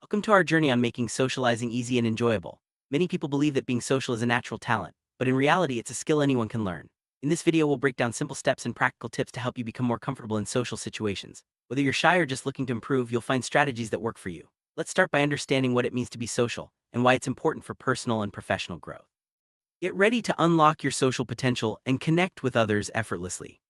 Welcome to our journey on making socializing easy and enjoyable. Many people believe that being social is a natural talent, but in reality, it's a skill anyone can learn. In this video, we'll break down simple steps and practical tips to help you become more comfortable in social situations. Whether you're shy or just looking to improve, you'll find strategies that work for you. Let's start by understanding what it means to be social and why it's important for personal and professional growth. Get ready to unlock your social potential and connect with others effortlessly.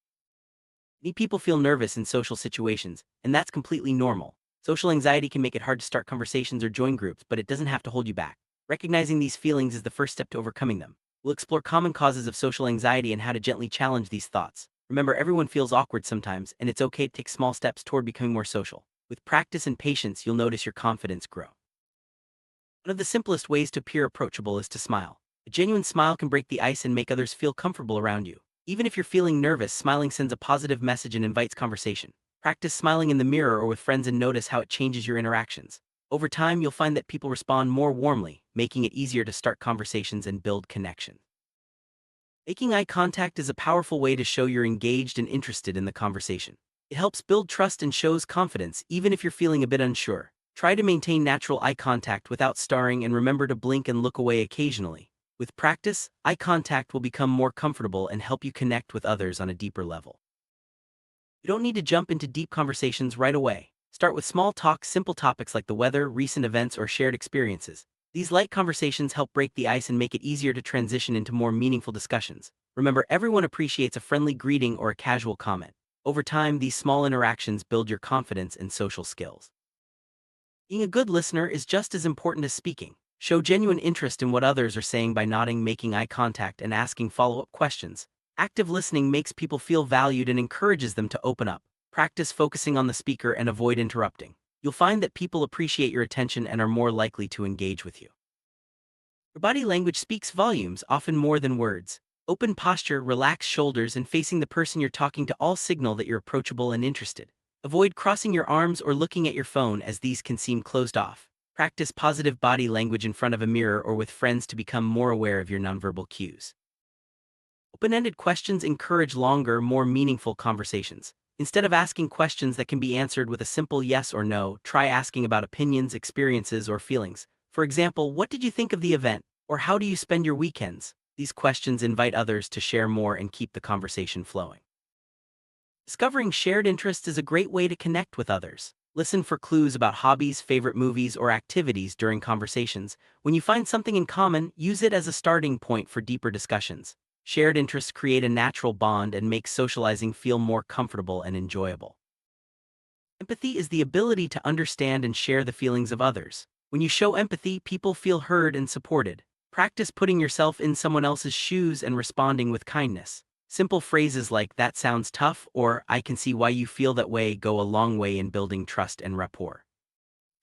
Many people feel nervous in social situations, and that's completely normal. Social anxiety can make it hard to start conversations or join groups, but it doesn't have to hold you back. Recognizing these feelings is the first step to overcoming them. We'll explore common causes of social anxiety and how to gently challenge these thoughts. Remember, everyone feels awkward sometimes, and it's okay to take small steps toward becoming more social. With practice and patience, you'll notice your confidence grow. One of the simplest ways to appear approachable is to smile. A genuine smile can break the ice and make others feel comfortable around you. Even if you're feeling nervous, smiling sends a positive message and invites conversation. Practice smiling in the mirror or with friends and notice how it changes your interactions. Over time, you'll find that people respond more warmly, making it easier to start conversations and build connection. Making eye contact is a powerful way to show you're engaged and interested in the conversation. It helps build trust and shows confidence, even if you're feeling a bit unsure. Try to maintain natural eye contact without staring and remember to blink and look away occasionally. With practice, eye contact will become more comfortable and help you connect with others on a deeper level. You don't need to jump into deep conversations right away. Start with small talk, simple topics like the weather, recent events, or shared experiences. These light conversations help break the ice and make it easier to transition into more meaningful discussions. Remember, everyone appreciates a friendly greeting or a casual comment. Over time, these small interactions build your confidence and social skills. Being a good listener is just as important as speaking. Show genuine interest in what others are saying by nodding, making eye contact, and asking follow-up questions. Active listening makes people feel valued and encourages them to open up. Practice focusing on the speaker and avoid interrupting. You'll find that people appreciate your attention and are more likely to engage with you. Your body language speaks volumes, often more than words. Open posture, relaxed shoulders, and facing the person you're talking to all signal that you're approachable and interested. Avoid crossing your arms or looking at your phone, as these can seem closed off. Practice positive body language in front of a mirror or with friends to become more aware of your nonverbal cues. Open-ended questions encourage longer, more meaningful conversations. Instead of asking questions that can be answered with a simple yes or no, try asking about opinions, experiences, or feelings. For example, what did you think of the event? Or how do you spend your weekends? These questions invite others to share more and keep the conversation flowing. Discovering shared interests is a great way to connect with others. Listen for clues about hobbies, favorite movies, or activities during conversations. When you find something in common, use it as a starting point for deeper discussions. Shared interests create a natural bond and make socializing feel more comfortable and enjoyable. Empathy is the ability to understand and share the feelings of others. When you show empathy, people feel heard and supported. Practice putting yourself in someone else's shoes and responding with kindness. Simple phrases like "that sounds tough" or "I can see why you feel that way" go a long way in building trust and rapport.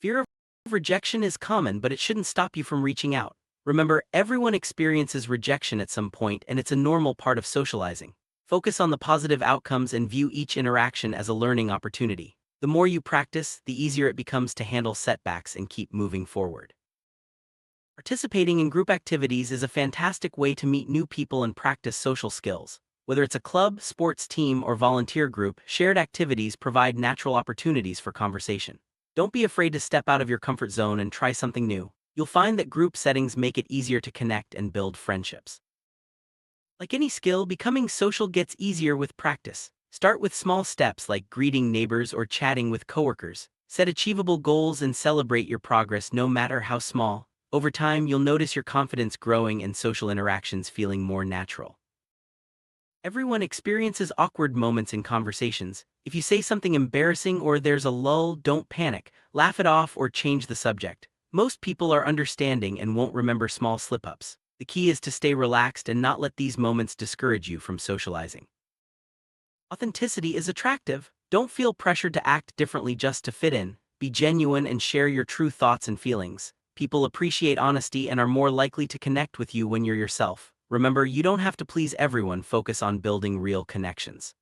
Fear of rejection is common, but it shouldn't stop you from reaching out. Remember, everyone experiences rejection at some point, and it's a normal part of socializing. Focus on the positive outcomes and view each interaction as a learning opportunity. The more you practice, the easier it becomes to handle setbacks and keep moving forward. Participating in group activities is a fantastic way to meet new people and practice social skills. Whether it's a club, sports team, or volunteer group, shared activities provide natural opportunities for conversation. Don't be afraid to step out of your comfort zone and try something new. You'll find that group settings make it easier to connect and build friendships. Like any skill, becoming social gets easier with practice. Start with small steps like greeting neighbors or chatting with coworkers. Set achievable goals and celebrate your progress no matter how small. Over time, you'll notice your confidence growing and social interactions feeling more natural. Everyone experiences awkward moments in conversations. If you say something embarrassing or there's a lull, don't panic. Laugh it off or change the subject. Most people are understanding and won't remember small slip-ups. The key is to stay relaxed and not let these moments discourage you from socializing. Authenticity is attractive. Don't feel pressured to act differently just to fit in. Be genuine and share your true thoughts and feelings. People appreciate honesty and are more likely to connect with you when you're yourself. Remember, you don't have to please everyone. Focus on building real connections.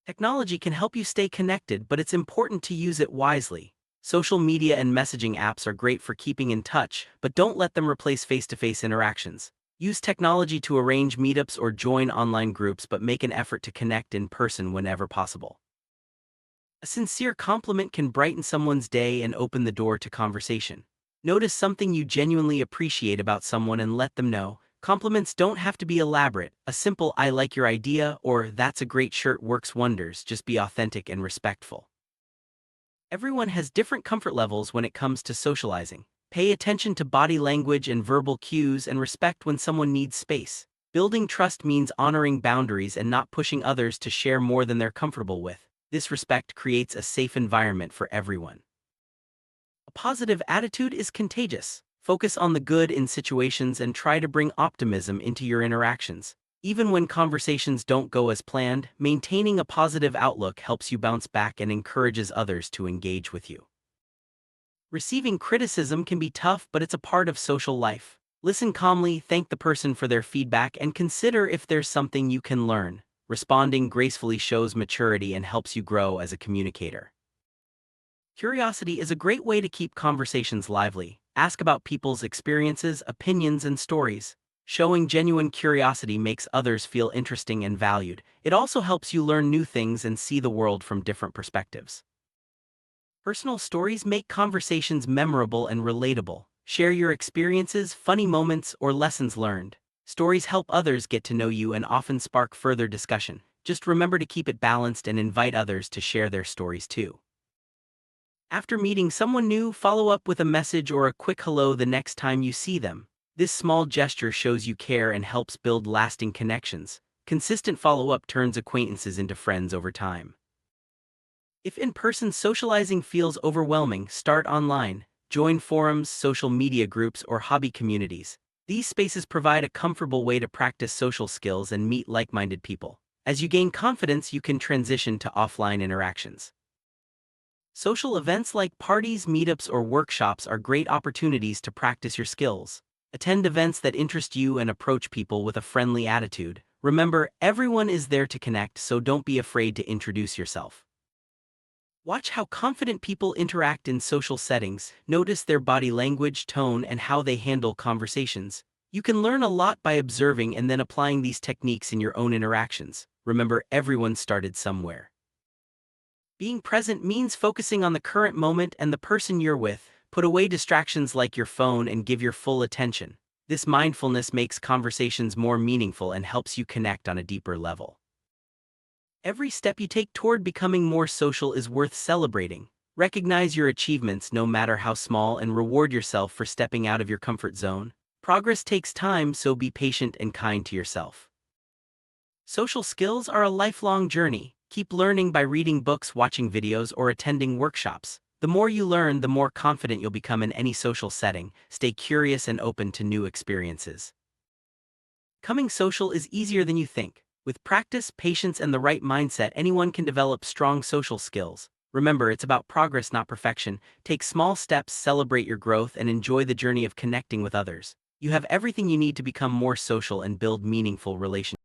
Technology can help you stay connected, but it's important to use it wisely. Social media and messaging apps are great for keeping in touch, but don't let them replace face-to-face interactions. Use technology to arrange meetups or join online groups, but make an effort to connect in person whenever possible. A sincere compliment can brighten someone's day and open the door to conversation. Notice something you genuinely appreciate about someone and let them know. Compliments don't have to be elaborate. A simple "I like your idea" or "That's a great shirt" works wonders. Just be authentic and respectful. Everyone has different comfort levels when it comes to socializing. Pay attention to body language and verbal cues and respect when someone needs space. Building trust means honoring boundaries and not pushing others to share more than they're comfortable with. This respect creates a safe environment for everyone. A positive attitude is contagious. Focus on the good in situations and try to bring optimism into your interactions. Even when conversations don't go as planned, maintaining a positive outlook helps you bounce back and encourages others to engage with you. Receiving criticism can be tough, but it's a part of social life. Listen calmly, thank the person for their feedback, and consider if there's something you can learn. Responding gracefully shows maturity and helps you grow as a communicator. Curiosity is a great way to keep conversations lively. Ask about people's experiences, opinions, and stories. Showing genuine curiosity makes others feel interesting and valued. It also helps you learn new things and see the world from different perspectives. Personal stories make conversations memorable and relatable. Share your experiences, funny moments, or lessons learned. Stories help others get to know you and often spark further discussion. Just remember to keep it balanced and invite others to share their stories too. After meeting someone new, follow up with a message or a quick hello the next time you see them. This small gesture shows you care and helps build lasting connections. Consistent follow-up turns acquaintances into friends over time. If in-person socializing feels overwhelming, start online. Join forums, social media groups, or hobby communities. These spaces provide a comfortable way to practice social skills and meet like-minded people. As you gain confidence, you can transition to offline interactions. Social events like parties, meetups, or workshops are great opportunities to practice your skills. Attend events that interest you and approach people with a friendly attitude. Remember, everyone is there to connect, so don't be afraid to introduce yourself. Watch how confident people interact in social settings. Notice their body language, tone, and how they handle conversations. You can learn a lot by observing and then applying these techniques in your own interactions. Remember, everyone started somewhere. Being present means focusing on the current moment and the person you're with. Put away distractions like your phone and give your full attention. This mindfulness makes conversations more meaningful and helps you connect on a deeper level. Every step you take toward becoming more social is worth celebrating. Recognize your achievements, no matter how small, and reward yourself for stepping out of your comfort zone. Progress takes time, so be patient and kind to yourself. Social skills are a lifelong journey. Keep learning by reading books, watching videos, or attending workshops. The more you learn, the more confident you'll become in any social setting. Stay curious and open to new experiences. Becoming social is easier than you think. With practice, patience, and the right mindset, anyone can develop strong social skills. Remember, it's about progress, not perfection. Take small steps, celebrate your growth, and enjoy the journey of connecting with others. You have everything you need to become more social and build meaningful relationships.